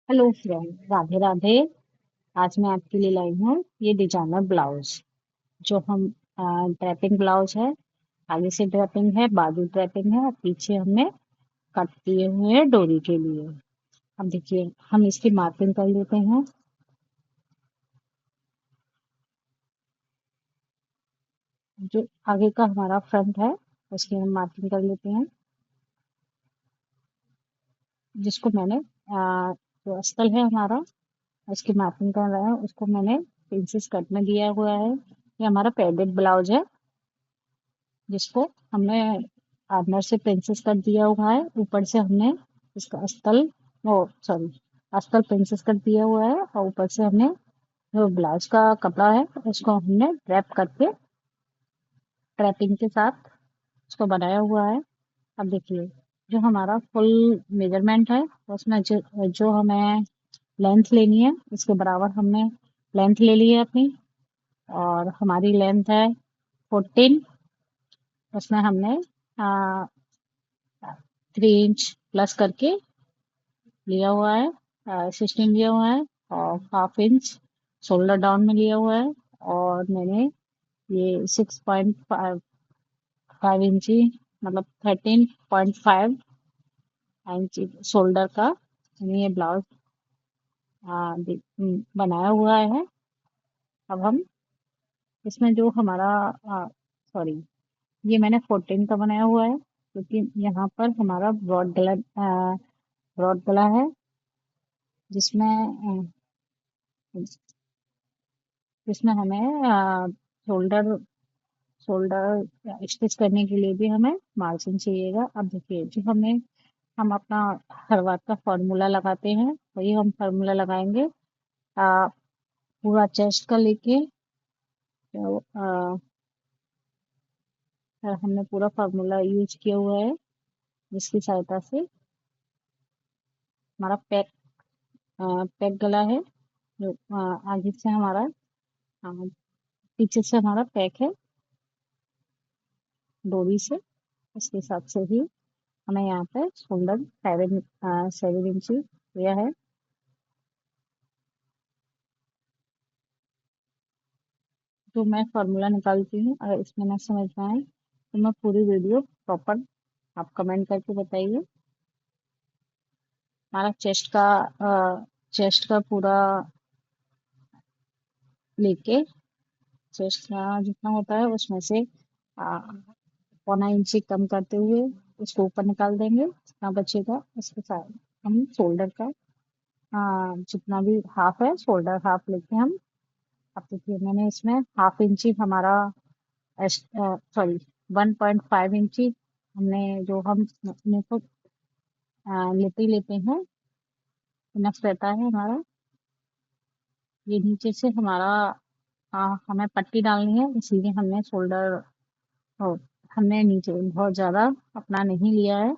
Hello friend, Radhe Radhe. आज मैं आपके लिए लाई हूँ ये डिजाइनर ब्लाउज। जो हम ड्रेपिंग ब्लाउज है। आगे से ड्रेपिंग है, बाजू ड्रेपिंग है और पीछे हमने कट किए हुए हैं डोरी के लिए। अब देखिए, हम इसकी मार्किंग कर लेते हैं। जो आगे का हमारा फ्रंट है, उसकी हम मार्किंग कर लेते हैं। जिसको मैंने जो अस्तर है हमारा, उसकी मार्किंग कर रहा है, उसको मैंने प्रिंसेस कट में दिया हुआ है। ये हमारा पैडेड ब्लाउज है, जिसको हमने अंदर से प्रिंसेस कट दिया हुआ है, ऊपर से हमने इसका अस्तर, वो सॉरी, अस्तर प्रिंसेस कट दिया हुआ है और ऊपर से हमने जो ब्लाउज का कपड़ा है उसको हमने ड्रैप करके ट्रैपिंग के साथ उसको बनाया हुआ है। अब देखिए, जो हमारा फुल मेजरमेंट है उसमें जो हमें लेंथ लेनी है, इसके बराबर हमने लेंथ ले ली है अपनी। और हमारी लेंथ है 14। उसमें हमने 3 इंच प्लस करके लिया हुआ है, 16 लिया हुआ है। और 1/2 इंच शोल्डर डाउन में लिया हुआ है। और मैंने ये 6.5 इंची, मतलब 13.5 इंची शोल्डर का मैंने ये ब्लाउज बनाया हुआ है। अब हम इसमें जो हमारा, सॉरी, ये मैंने 14 का बनाया हुआ है, क्योंकि यहाँ पर हमारा ब्रॉड गला है, जिसमें जिसमें हमें शोल्डर शोल्डर स्टिच करने के लिए भी हमें मार्जिन चाहिएगा। अब देखिए, जो हम अपना हर बात का फॉर्मूला लगाते हैं, वही हम फॉर्मूला लगाएंगे। आ, पूरा चेस्ट का लेके, तो, हमने पूरा फार्मूला यूज किया हुआ है, जिसकी सहायता से हमारा पैक गला है। जो आगे से हमारा, आ, पीछे से हमारा पैक है डोरी से। उसके हिसाब से ही हमें यहाँ पे शोल्डर 7 इंची दिया है। जो मैं फार्मूला निकालती हूँ, अगर इसमें ना समझ में आए तो मैं पूरी वीडियो प्रॉपर, आप कमेंट करके बताइए। हमारा चेस्ट का पूरा लेके, चेस्ट का जितना होता है उसमें से 1/4 इंची कम करते हुए उसको ऊपर निकाल देंगे, जितना बचेगा उसके साथ हम शोल्डर का जितना भी हाफ है, शोल्डर हाफ लेके हम। अब देखिए, मैंने इसमें 1/2 इंची हमारा, सॉरी, 1.5 इंची हमने, जो हम अपने को लेते ही लेते हैं, इनफ रहता है हमारा। ये नीचे से हमारा, हमें पट्टी डालनी है, इसीलिए हमने शोल्डर, ओ, हमने नीचे बहुत ज्यादा अपना नहीं लिया है।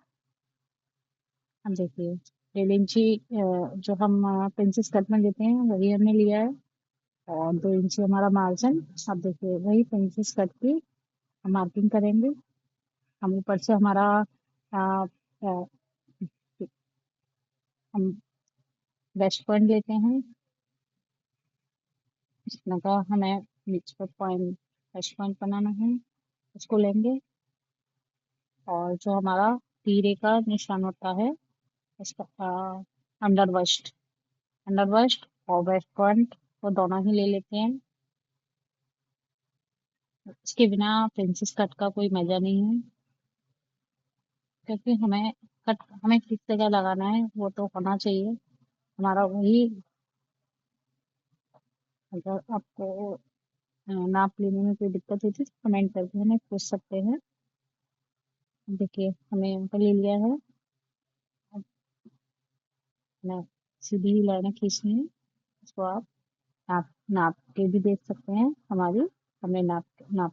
अब देखिए, 1.5 इंची जो हम प्रिंसेस कट में लेते हैं वही हमने लिया है। और 2 इंची हमारा मार्जिन। अब देखिए, वही प्रिंसेस कट की हम मार्किंग करेंगे। हम ऊपर से हमारा, आ, आ, हम वेस्ट पॉइंट लेते हैं, जितना का हमें बीच पर पॉइंट, वेस्ट पॉइंट बनाना है, उसको लेंगे। और जो हमारा तीरे का निशान होता है, उसका अंडर वेस्ट और वेस्ट पॉइंट, वो दोनों ही ले लेते हैं। इसके बिना प्रिंसेस कट का कोई मजा नहीं है, क्योंकि हमें किस जगह लगाना है वो तो होना चाहिए हमारा वही। अगर आपको नाप लेने में कोई दिक्कत होती है तो कमेंट करके हमें पूछ सकते हैं। देखिए, हमें यहाँ पर ले लिया है। अब हमें सीधी ही लाइनें खींचनी है। इसको आप नाप नाप के भी देख सकते हैं हमारी, हमने नाप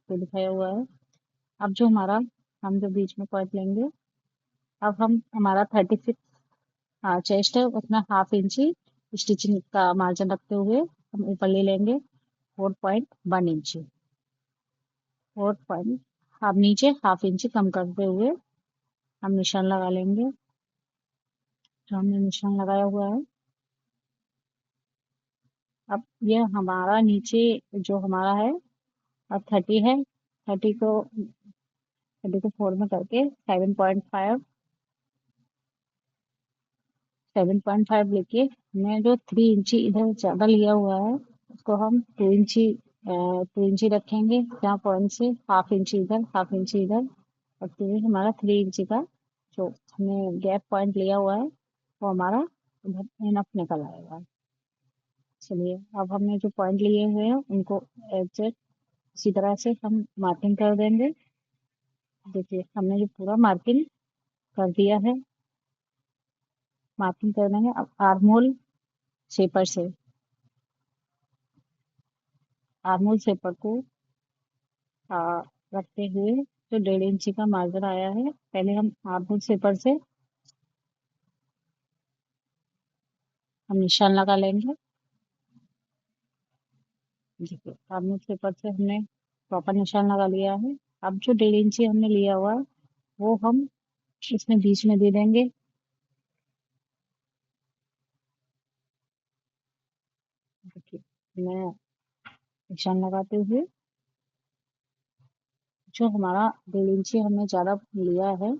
के दिखाया हुआ है। अब जो हमारा, हम जो बीच में पॉइंट लेंगे, अब हम हमारा 36 चेस्ट है, उसमें 1/2 इंची स्टिचिंग का मार्जिन रखते हुए हम ऊपर ले लेंगे 4.1 इंची। 4 पॉइंट, अब नीचे 1/2 इंची कम करते हुए हम निशान लगा लेंगे, जो हमने निशान लगाया हुआ है। अब ये हमारा नीचे जो हमारा है, अब 30 है, 30 को 4 में करके 7.5 लेके हमने जो 3 इंची इधर ज्यादा लिया हुआ है उसको हम 2 इंची रखेंगे, जहाँ पॉइंट से हाफ इंची इधर और फिर हमारा 3 इंची का जो हमने गैप पॉइंट लिया हुआ है वो हमारा इधर इनफ निकल आएगा। चलिए अब हमने जो पॉइंट लिए हुए हैं उनको एग्जैक्ट इसी तरह से हम मार्किंग कर देंगे। देखिए हमने जो पूरा मार्किंग कर दिया है, मार्किंग कर देंगे। अब आर्मोल शेपर को आ, रखते हुए जो 1.5 इंची का मार्जिन आया है, पहले हम आर्मोल शेपर से हम निशान लगा लेंगे। देखिए आर्मोल शेपर से हमने प्रॉपर निशान लगा लिया है। अब जो 1.5 इंची हमने लिया हुआ है वो हम इसमें बीच में दे देंगे। देखिए मैं निशान लगाते हुए जो हमारा 1.5 इंची हमने ज्यादा लिया है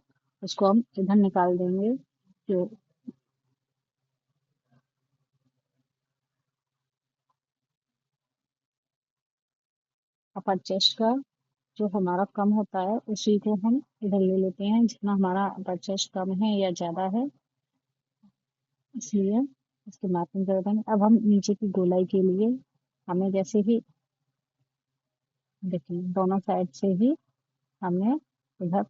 उसको हम इधर निकाल देंगे। जो अपर चेस्ट का जो हमारा कम होता है उसी को हम इधर ले लेते हैं, जितना हमारा अपर चेस्ट कम है या ज्यादा है इसलिए इसकी मार्किंग कर देंगे। अब हम नीचे की गोलाई के लिए हमें जैसे ही देखिए दोनों साइड से ही हमने इधर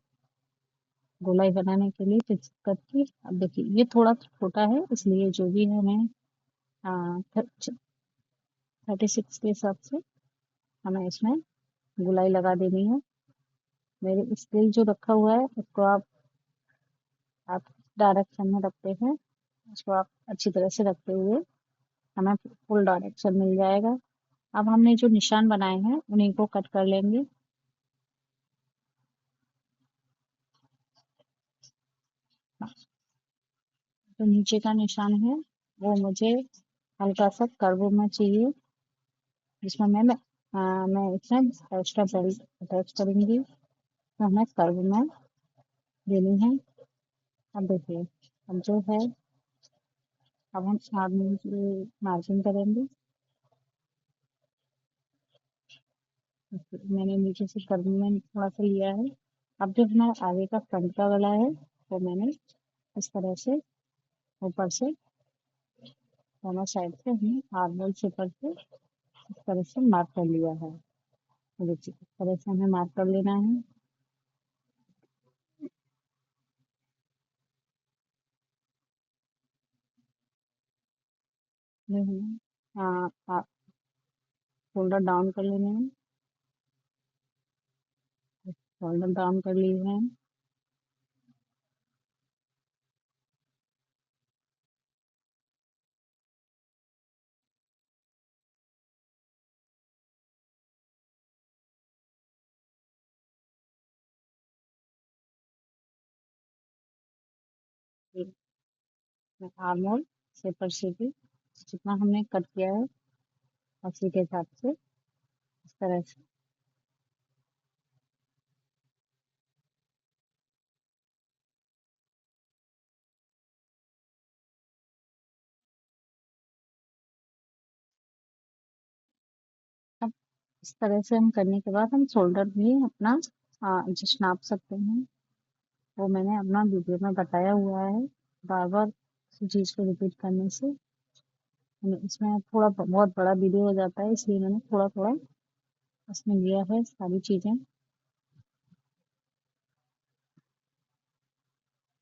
गोलाई बनाने के लिए फिक्स करके, अब देखिए ये थोड़ा छोटा है इसलिए जो भी है हमें 36 के हिसाब से हमें इसमें गोलाई लगा देनी है। मेरे स्केल जो रखा हुआ है उसको आप डायरेक्शन में रखते हैं, उसको आप अच्छी तरह से रखते हुए हमें फुल डायरेक्शन मिल जाएगा। अब हमने जो निशान बनाए हैं उन्हीं को कट कर लेंगे। जो नीचे का निशान है वो मुझे हल्का सा कर्व में चाहिए, जिसमें मैं इसमें एक्स्ट्रा बेल्ट अटैच करूंगी तो हमें कर्व में देनी है। अब देखिए अब जो है अब हम आर्मी की मार्जिन करेंगे। मैंने नीचे से कर्व में थोड़ा सा लिया है। अब जो हमारा आगे का फ्रंट का गला है वो मैंने इस तरह से ऊपर से दोनों साइड से हमने आर्मोल शेपर से इस तरह से मार्क कर लिया है। देखिए इस तरह से हमें मार्क कर लेना है। ये हमें शोल्डर डाउन कर लेने हैं। शोल्डर डाउन कर लिए हैं। आर्मोल शेपर से भी जितना हमने कट किया है उसी के हिसाब से इस तरह से अब इस तरह से हम करने के बाद हम शोल्डर भी अपना एडजस्ट नाप सकते हैं। वो मैंने अपना वीडियो में बताया हुआ है। बार बार इसी चीज को रिपीट करने से इसमें थोड़ा बहुत बड़ा वीडियो हो जाता है, इसलिए मैंने थोड़ा थोड़ा इसमें लिया है सारी चीजें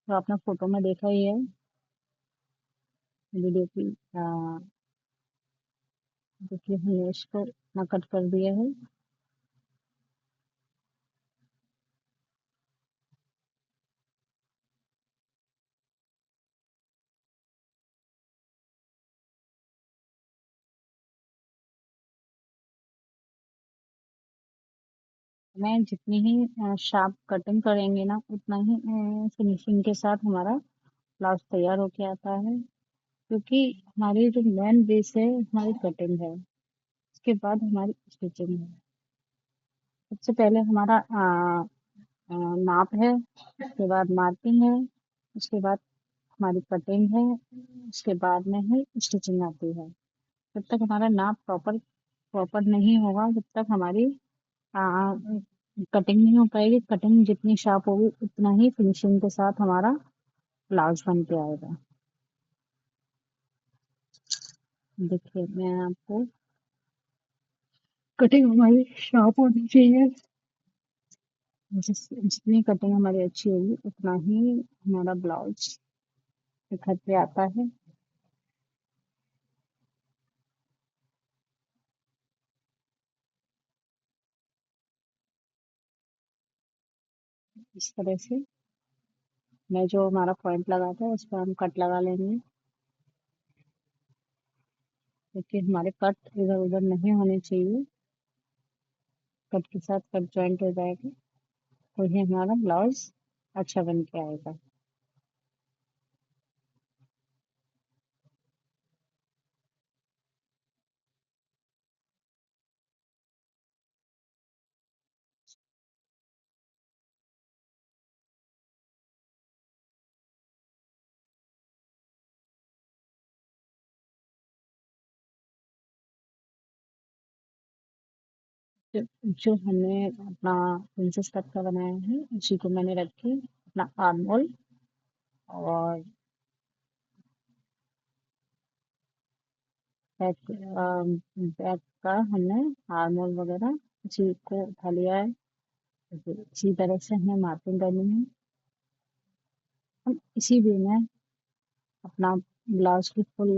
जो आपने फोटो में देखा ही है। वीडियो की देखिए हमने इसको इतना कट कर दिया है। हमें जितनी ही शार्प कटिंग करेंगे ना उतना ही फिनिशिंग के साथ हमारा ब्लाउज तैयार होके आता है। क्योंकि हमारी जो मेन बेस है हमारी कटिंग है, उसके बाद हमारी स्टिचिंग है। सबसे पहले हमारा नाप है, उसके बाद मार्किंग है, उसके बाद हमारी कटिंग है, उसके बाद में है स्टिचिंग आती है। जब तक हमारा नाप प्रॉपर प्रॉपर नहीं होगा, जब तक हमारी कटिंग नहीं हो पाएगी। कटिंग जितनी शार्प होगी उतना ही फिनिशिंग के साथ हमारा ब्लाउज बन के आएगा। देखिए मैं आपको, कटिंग हमारी शार्प होनी चाहिए। जितनी कटिंग हमारी अच्छी होगी उतना ही हमारा ब्लाउज निखर के आता है। इस तरह से मैं जो हमारा पॉइंट लगाता है उस पर हम कट लगा लेंगे, क्योंकि हमारे कट इधर उधर नहीं होने चाहिए। कट के साथ कट जॉइंट हो जाएगा तो ही हमारा ब्लाउज अच्छा बन के आएगा। जो जो हमने अपना प्रिंसेस कट का बनाया है उसी को मैंने रख के अपना आर्म होल और बैक बैक का हमने आर्म होल वगैरह उसी को उठा लिया है। तो इसी तरह से हमें मार्किंग करनी है। हम इसी वे में अपना ब्लाउज की फुल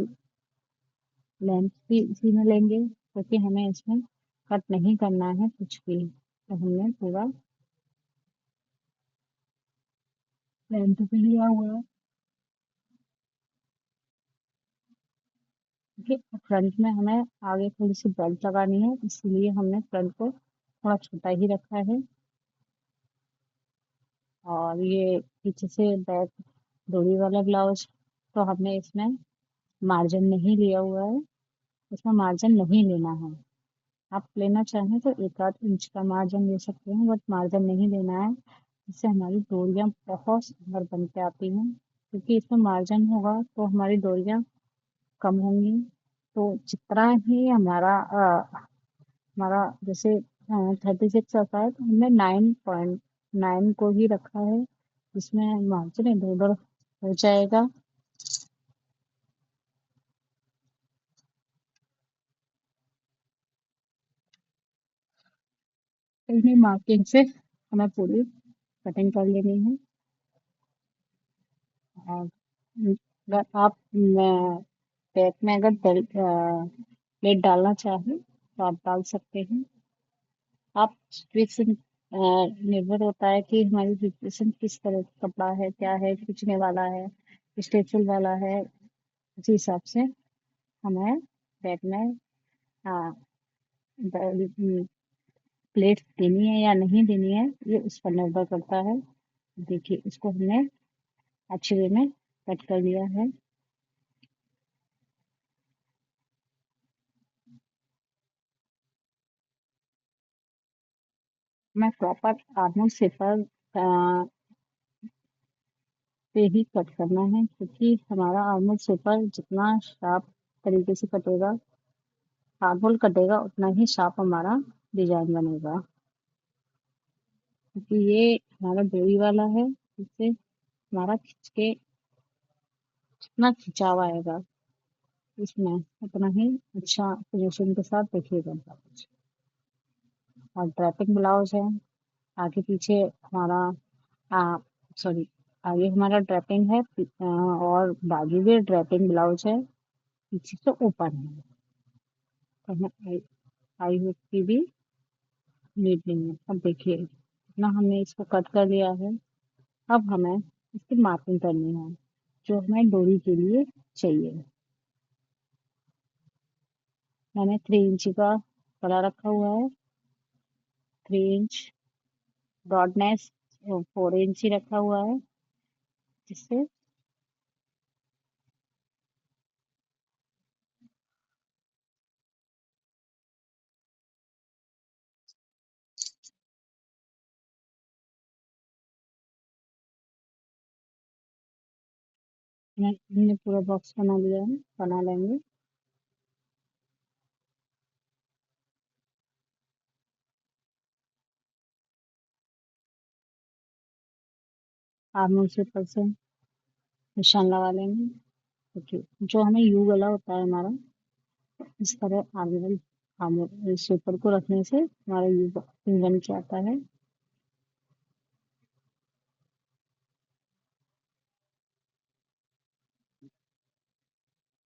लेंथ भी इसी में लेंगे, क्योंकि हमें इसमें कट नहीं करना है कुछ भी। तो हमने पूरा लेंथ पे लिया हुआ है। देखिए फ्रंट में हमें आगे थोड़ी सी बेल्ट लगानी है, इसलिए हमने फ्रंट को थोड़ा छोटा ही रखा है। और ये पीछे से बैक डोरी वाला ब्लाउज, तो हमने इसमें मार्जिन नहीं लिया हुआ है, इसमें मार्जिन नहीं लेना है। आप लेना चाहें तो एक आध इंच का मार्जिन ले सकते हैं, बट मार्जिन नहीं लेना है। इससे हमारी डोरियां बहुत सुंदर बन के आती हैं, क्योंकि इसमें मार्जिन होगा तो हमारी डोरियां कम होंगी। तो जितना ही हमारा जैसे 36 आता है तो हमने 9.9 को ही रखा है, जिसमें मार्जिन इधर उधर हो जाएगा। इन्हीं मार्किंग से हमें पूरी कटिंग कर लेनी है। और अगर आप बैक में अगर प्लेट डालना चाहें तो आप डाल सकते हैं। आप सिचुएशन निर्भर होता है कि हमारी सिचुएशन किस तरह का कपड़ा है, क्या है, खींचने वाला है, स्ट्रेचल वाला है। उसी हिसाब से हमें बैक में प्लेट देनी है या नहीं देनी है, ये उस पर निर्भर करता है। देखिए इसको हमने अच्छे वे में कट कर लिया है। मैं प्रॉपर आर्मोल शेपर पे ही कट करना है, क्योंकि हमारा आर्मोल शेपर जितना शार्प तरीके से कटेगा, आर्मोल कटेगा उतना ही शार्प हमारा डिजाइन बनेगा। क्योंकि ये हमारा डोरी वाला है, इससे हमारा खींच के जितना खिंचाव आएगा इसमें उतना ही अच्छा फिनिशिंग के साथ देखिएगा ब्लाउज। और ड्रेपिंग ब्लाउज है, आगे पीछे हमारा आ, सॉरी, आगे हमारा ड्रेपिंग है, और बाजू भी ड्रेपिंग ब्लाउज है, पीछे से ओपन है। तो हमें आई आई हुक की भी नीड नहीं है। अब देखिए इतना हमने इसको कट कर लिया है। अब हमें इसकी मार्किंग करनी है जो हमें डोरी के लिए चाहिए। मैंने 3 इंच का कड़ा रखा हुआ है, 3 इंच ब्रॉडनेस 4 इंच ही रखा हुआ है, जिससे हमने पूरा बॉक्स बना लिया है, बना लेंगे। आर्मोल शेप से निशान लगा लेंगे। देखिए जो हमें यू गला होता है हमारा, इस तरह आर्मोल आर्मोल शेपर को रखने से हमारा यू बन के आता है।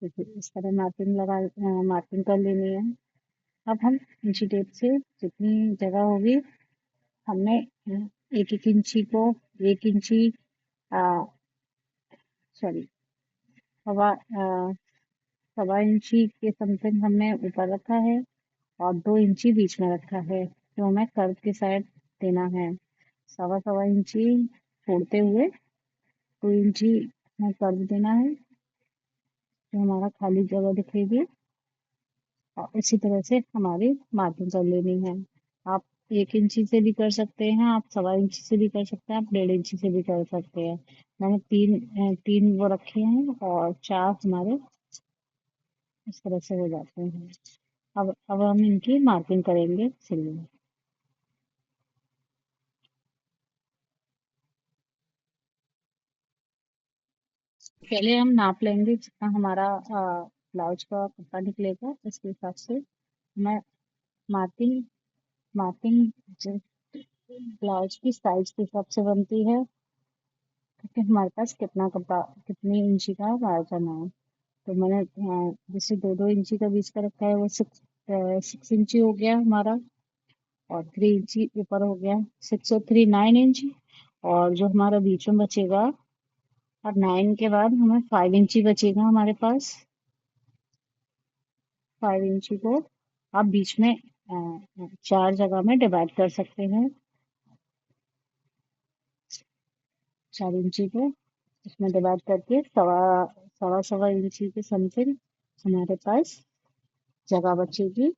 देखिए इस तरह मार्किंग कर लेनी है। अब हम इंची टेप से जितनी जगह होगी, हमने एक एक इंची को 1 इंची सॉरी सवा इंची के समथिंग हमने ऊपर रखा है और 2 इंची बीच में रखा है, जो हमें कर्व के साइड देना है। सवा सवा इंची छोड़ते हुए 2 इंची में कर्व देना है, जो हमारा खाली जगह दिखेगी। और इसी तरह से हमारी मार्किंग कर लेनी है। आप 1 इंची से भी कर सकते हैं, आप सवा इंची से भी कर सकते हैं, आप 1.5 इंची से भी कर सकते हैं। मैंने तीन वो रखे हैं और 4 हमारे इस तरह से हो जाते हैं। अब हम इनकी मार्किंग करेंगे सिले में। पहले हम नाप लेंगे जितना हमारा ब्लाउज का कपड़ा निकलेगा, इसके हिसाब से हमें मार्किंग मार्किंग जो ब्लाउज की साइज के हिसाब से बनती है, क्योंकि हमारे पास कितना कपड़ा कितनी इंची का मार्जिन है। तो मैंने जैसे 2-2 इंची का बीच का रखा है, वो 6 इंची हो गया हमारा। और 3 इंची ऊपर हो गया, 6 और 3 9 इंची। और जो हमारा बीच में बचेगा, और 9 के बाद हमें 5 इंची बचेगा हमारे पास। 5 इंची को आप बीच में 4 जगह में डिवाइड कर सकते हैं। 4 इंची को इसमें डिवाइड करके सवा सवा सवा इंची के समथिंग हमारे पास जगह बचेगी।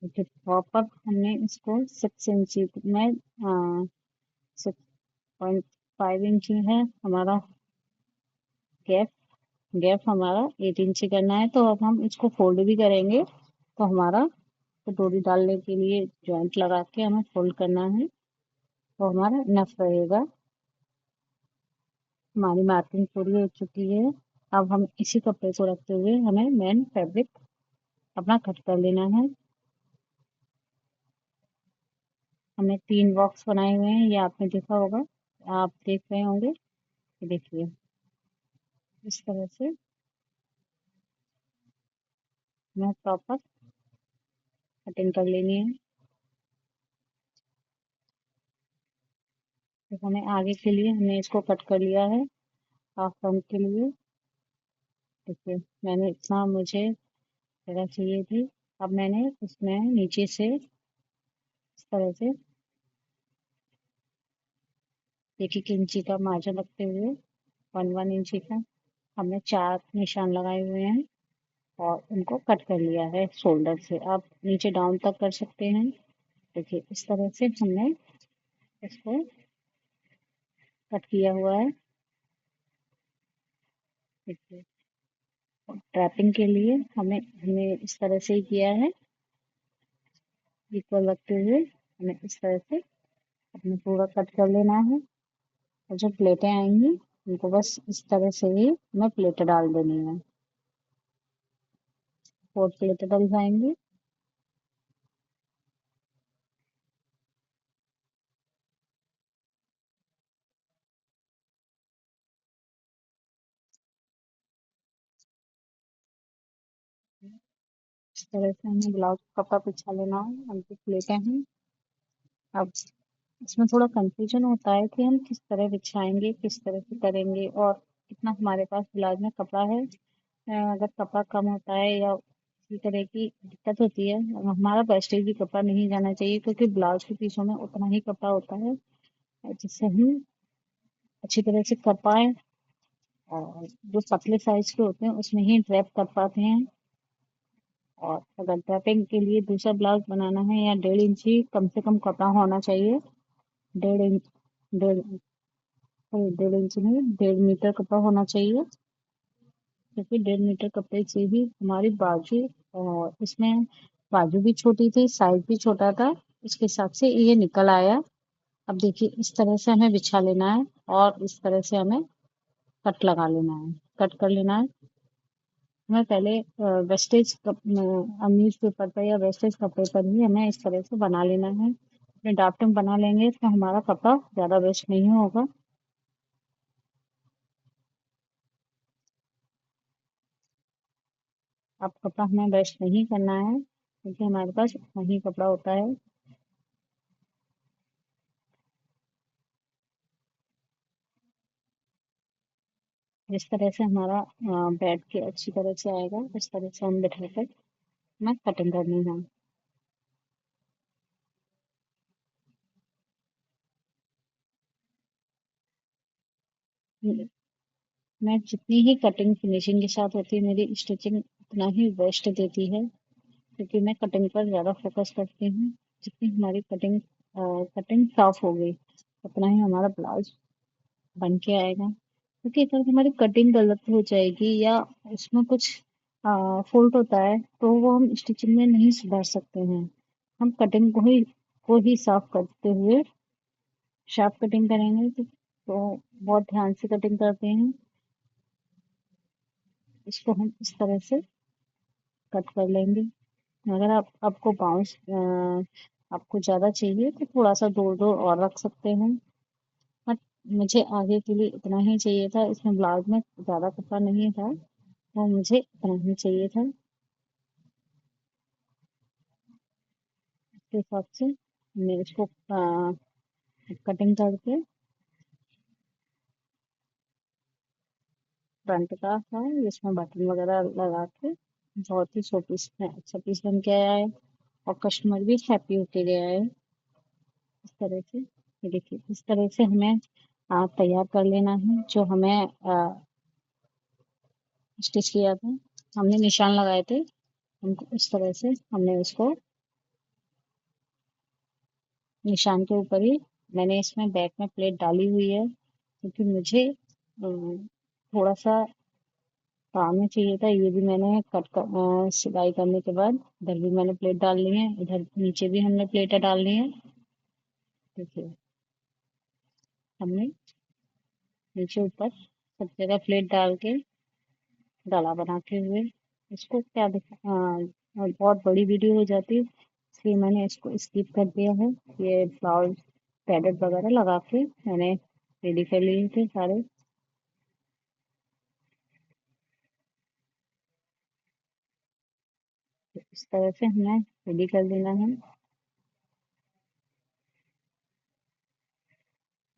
देखिए प्रॉपर हमने इसको 6 इंची में 6.5 इंची है हमारा गैप। गैप हमारा 8 इंची करना है, तो अब हम इसको फोल्ड भी करेंगे। तो हमारा तो डोरी डालने के लिए जॉइंट लगा के हमें फोल्ड करना है, तो हमारा इनफ रहेगा। हमारी मार्किंग पूरी हो चुकी है। अब हम इसी कपड़े को रखते हुए हमें मेन फैब्रिक अपना कट कर लेना है। हमने 3 बॉक्स बनाए हुए हैं, ये आपने देखा होगा, आप देख रहे होंगे। ये देखिए इस तरह से हमें प्रॉपर कटिंग कर लेनी है। तो हमें आगे के लिए हमने इसको कट कर लिया है, हाफ फ्रंट के लिए। देखिए मैंने इतना मुझे जगह चाहिए थी। अब मैंने इसमें नीचे से इस तरह से 1-1 इंची का मार्जिन रखते हुए 1-1 इंची का हमने 4 निशान लगाए हुए हैं और उनको कट कर लिया है शोल्डर से। आप नीचे डाउन तक कर सकते हैं। देखिए इस तरह से हमने इसको कट किया हुआ है। देखिए ट्रैपिंग के लिए हमें हमें इस तरह से ही किया है, इक्वल रखते हुए हमें इस तरह से अपने पूरा कट कर लेना है। और जो प्लेटें आएंगी उनको बस इस तरह से ही हमें प्लेटें डाल देनी है। 4 प्लेटें डल जाएंगी। इस तरह से हमें ब्लाउज का कपड़ा बिछा लेना है, उनकी प्लेटें हैं। अब इसमें थोड़ा कंफ्यूजन होता है कि हम किस तरह बिछाएंगे, किस तरह से करेंगे, और कितना हमारे पास ब्लाउज में कपड़ा है। अगर कपड़ा कम होता है या इसी तरह की दिक्कत होती है, हमारा वेस्टेज भी कपड़ा नहीं जाना चाहिए, क्योंकि ब्लाउज के पीछों में उतना ही कपड़ा होता है जिससे हम अच्छी तरह से कर पाए। और जो पतले साइज के होते हैं उसमें ही ड्रेप कर पाते हैं। और अगर ड्रेपिंग के लिए दूसरा ब्लाउज बनाना है, या 1.5 इंची कम से कम कपड़ा होना चाहिए। 1.5 इंच 1.5 और 1.5 इंच नहीं, 1.5 मीटर कपड़ा होना चाहिए, क्योंकि 1.5 मीटर कपड़े से ही हमारी बाजू, और इसमें बाजू भी छोटी थी, साइज भी छोटा था, उसके हिसाब से ये निकल आया। अब देखिए इस तरह से हमें बिछा लेना है और इस तरह से हमें कट लगा लेना है, कट कर लेना है। हमें पहले वेस्टेज न्यूज पेपर पर या वेस्टेज कपड़े पर ही हमें इस तरह से बना लेना है। अपने ड्राफ्टिंग बना लेंगे तो हमारा कपड़ा ज्यादा वेस्ट नहीं होगा। अब कपड़ा हमें वेस्ट नहीं करना है, क्योंकि हमारे पास उतना ही कपड़ा होता है। जिस तरह से हमारा बैठ के अच्छी तरह से आएगा, उस तरह से हम बिठाकर हमें कटिंग करनी है। मैं जितनी ही कटिंग फिनिशिंग के साथ होती है, मेरी स्टिचिंग उतना ही बेस्ट देती है, क्योंकि मैं कटिंग पर ज़्यादा फोकस करती हूँ। जितनी हमारी कटिंग साफ होगी, उतना ही हमारा ब्लाउज बन के आएगा। क्योंकि अगर हमारी कटिंग गलत हो जाएगी या उसमें कुछ फॉल्ट होता है, तो वो हम स्टिचिंग में नहीं सुधार सकते हैं। हम कटिंग को ही साफ करते हुए शार्प कटिंग करेंगे, तो बहुत ध्यान से कटिंग करते हैं। इसको हम इस तरह से कट कर लेंगे। अगर आपको बाउंस आपको ज़्यादा चाहिए तो थोड़ा सा दूर दूर और रख सकते हैं। बट मुझे आगे के लिए इतना ही चाहिए था, इसमें ब्लाउज में ज़्यादा कपड़ा नहीं था, वो मुझे इतना ही चाहिए था। इसके हिसाब से मैं इसको कटिंग करके फ्रंट का है, जिसमें बटन वगैरह लगा के बहुत ही शो पीस में अच्छा पीस बन के आया है, और कस्टमर भी हैप्पी होके गया है। इस तरह से ये देखिए, इस तरह से हमें तैयार कर लेना है। जो हमें स्टिच किया था, हमने निशान लगाए थे, हमको इस तरह से हमने उसको निशान के ऊपर ही, मैंने इसमें बैक में प्लेट डाली हुई है, क्योंकि मुझे थोड़ा सा काम में चाहिए था। ये भी मैंने सिलाई करने के बाद इधर भी मैंने प्लेट डाल ली है, इधर नीचे भी हमने प्लेटें डालनी है। देखिए, हमने नीचे ऊपर सब जगह प्लेट डाल के गला बनाते हुए इसको क्या दिखा, बहुत बड़ी वीडियो हो जाती है, इसलिए मैंने इसको स्किप कर दिया है। ये ब्लाउज पैडेड वगैरह लगा के मैंने रेडी कर लिए थे सारे। तो इस तरह से हमें रेडी कर लेना है,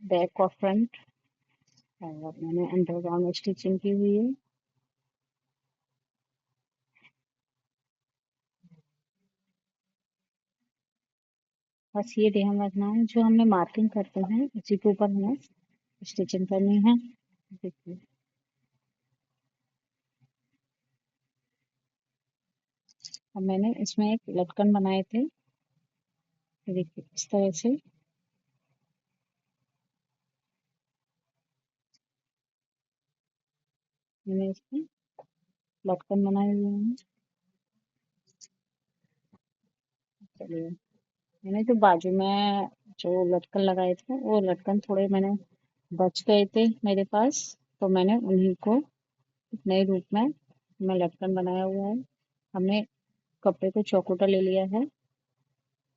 बैक और फ्रंट। और मैंने अंडरग्राउंड स्टिचिंग की हुई है। बस ये ध्यान रखना है, जो हमने मार्किंग करते हैं उसी के ऊपर हमें स्टिचिंग करनी है। देखिए, अब मैंने इसमें एक लटकन बनाए थे। देखिए इस तरह से मैंने इसमें लटकन बनाए हुए हैं। चलिए, मैंने जो बाजू में जो लटकन लगाए थे, वो लटकन थोड़े मैंने बच गए थे मेरे पास, तो मैंने उन्हीं को नए रूप में मैं लटकन बनाया हुआ है। हमने कपड़े को चौकोटा ले लिया है।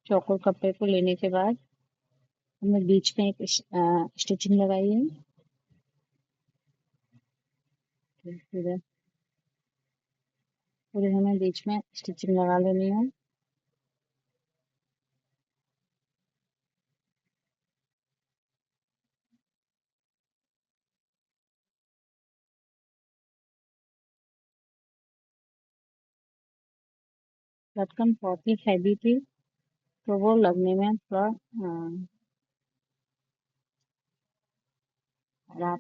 चौकोर कपड़े को लेने के बाद हमने बीच में एक स्टिचिंग लगाई है। फिर पूरे हमें बीच में स्टिचिंग लगा लेनी है। लटकन बहुत ही हैवी थी, तो वो लगने में थोड़ा खराब,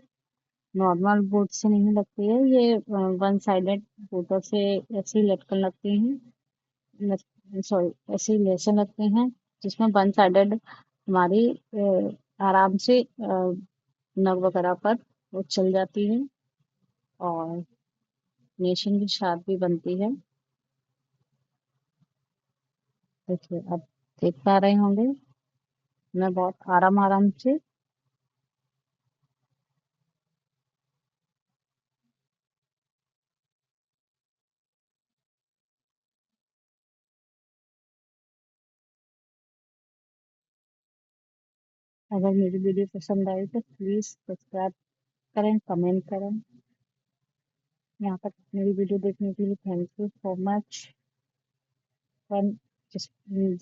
नॉर्मल बोर्ड से नहीं लगती है ये, वन साइडेड बोर्डों से ऐसी लटकन लगती हैं, सॉरी ऐसी लेसन लगती हैं, जिसमें वन साइडेड हमारी आराम से नग वगैरह पर वो चल जाती है और फिनिशिंग के साथ भी बनती है। देखिए अब देख पा रहे होंगे मैं बहुत आराम आराम से अगर मेरी वीडियो पसंद आई तो प्लीज सब्सक्राइब करें, कमेंट करें। यहाँ तक मेरी वीडियो देखने के लिए थैंक यू सो मच। पर जिस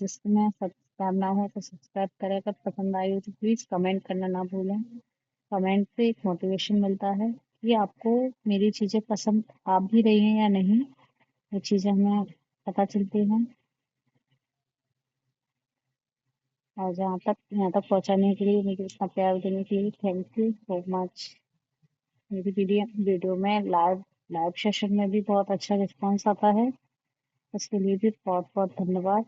जिसमें सब्सक्राइब ना हो तो सब्सक्राइब करें। अगर पसंद आई हो तो प्लीज कमेंट करना ना भूलें। कमेंट से एक मोटिवेशन मिलता है कि आपको मेरी चीजें पसंद आ भी रही हैं या नहीं, ये चीजें हमें पता चलती हैं। और जहाँ तक यहाँ तक पहुँचाने के लिए, मुझे इतना प्यार देने के लिए थैंक यू सो मच। मेरी वीडियो वीडियो में लाइव लाइव सेशन में भी बहुत अच्छा रिस्पांस आता है, उसके लिए भी बहुत बहुत धन्यवाद।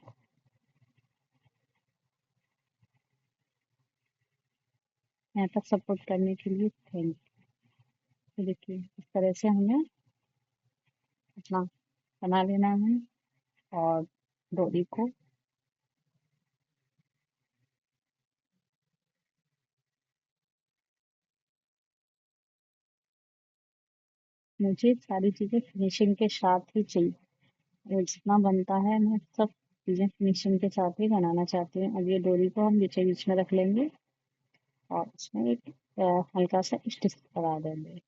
यहाँ तक सपोर्ट करने के लिए थैंक यू। देखिए इस तरह से हमें अपना बना लेना है और डोरी को मुझे सारी चीज़ें फिनिशिंग के साथ ही चाहिए। जितना बनता है मैं सब चीज़ें फिनिशिंग के साथ ही बनाना चाहती हूँ। अब ये डोरी को हम बीच बीच में रख लेंगे और इसमें एक हल्का सा स्टिच लगा देंगे।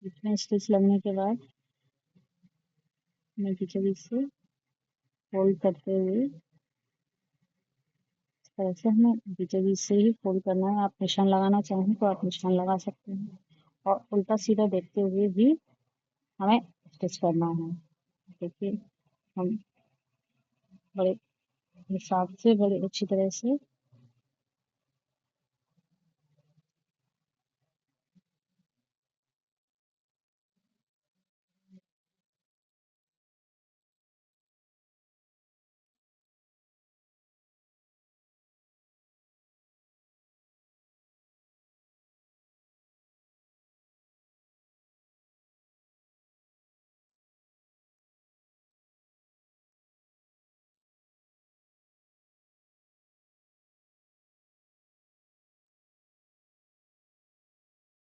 बीच में स्टिच लगने के बाद मैं बीचों बीच से फोल्ड करते हुए इस तरह से हमें बीचों बीच से ही फोल्ड करना है। आप निशान लगाना चाहें तो आप निशान लगा सकते हैं और उल्टा सीधा देखते हुए भी हमें स्टिच करना है। देखिए हम बड़े हिसाब से बड़े अच्छी तरह से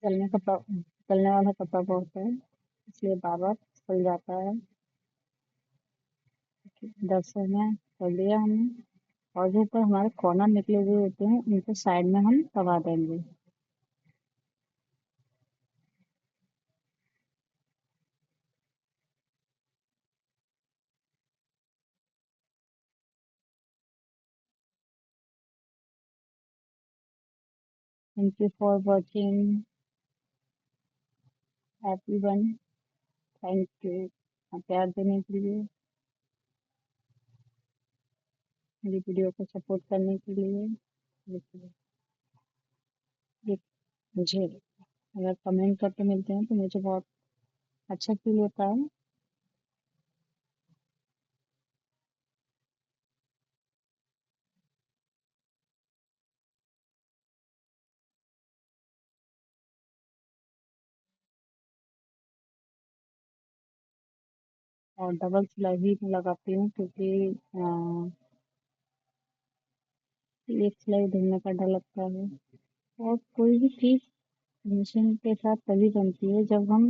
चलने वाला कपड़ा बहुत है इसलिए बार बार खुल जाता है। इधर से हमें कर लिया हमने और जो ऊपर हमारे कॉर्नर निकले हुए होते हैं उनको साइड में हम दबा देंगे। Thank you for watching everyone. Thank you प्यार देने के लिए, मेरी वीडियो को सपोर्ट करने के लिए। देखिए, ये मुझे अगर कमेंट करके मिलते हैं तो मुझे बहुत अच्छा फील होता है। और डबल सिलाई भी मैं लगाती हूँ क्योंकि एक सिलाई ढूंढने का डर लगता है। और कोई भी चीज़ फिनिशिंग के साथ तभी बनती है जब हम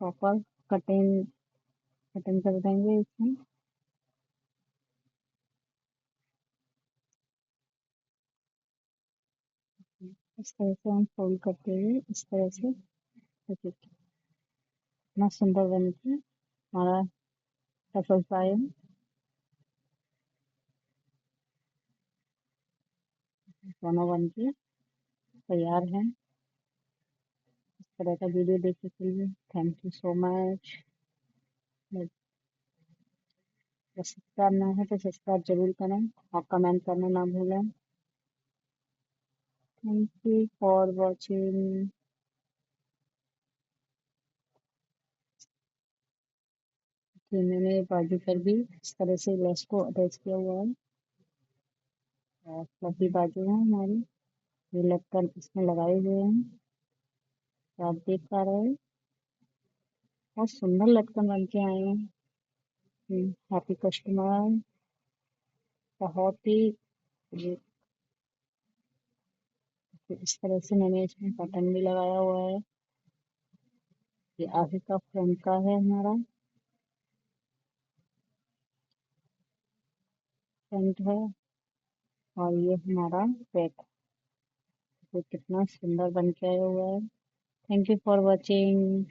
प्रॉपर कटिंग कटिंग कर देंगे इसमें। इस तरह से हम फोल्ड करते हुए इस तरह से देखिए कितना सुंदर बन के हमारा बटरफ्लाई दोनों बन के तैयार हैं। तरह का वीडियो देखने के लिए thank you so much. Subscribe ना है तो सब्सक्राइब जरूर करें और कमेंट करना ना भूलें। Thank you for watching. मैंने बाजू पर भी इस तरह से लेस को अटैच किया हुआ है और फ्लफी बाजू है हमारी। ये लटकन इसमें लगाए हुए हैं, तो आप देख पा रहे हैं बहुत सुंदर लटकन बन के आए हैं। Happy customer. बहुत ही ये इस तरह से मैंने इसमें बटन भी लगाया हुआ है। ये आगे का फ्रंट का है हमारा फ्रंट है और ये हमारा बैक। तो कितना सुंदर बन के आया हुआ है। Thank you for watching.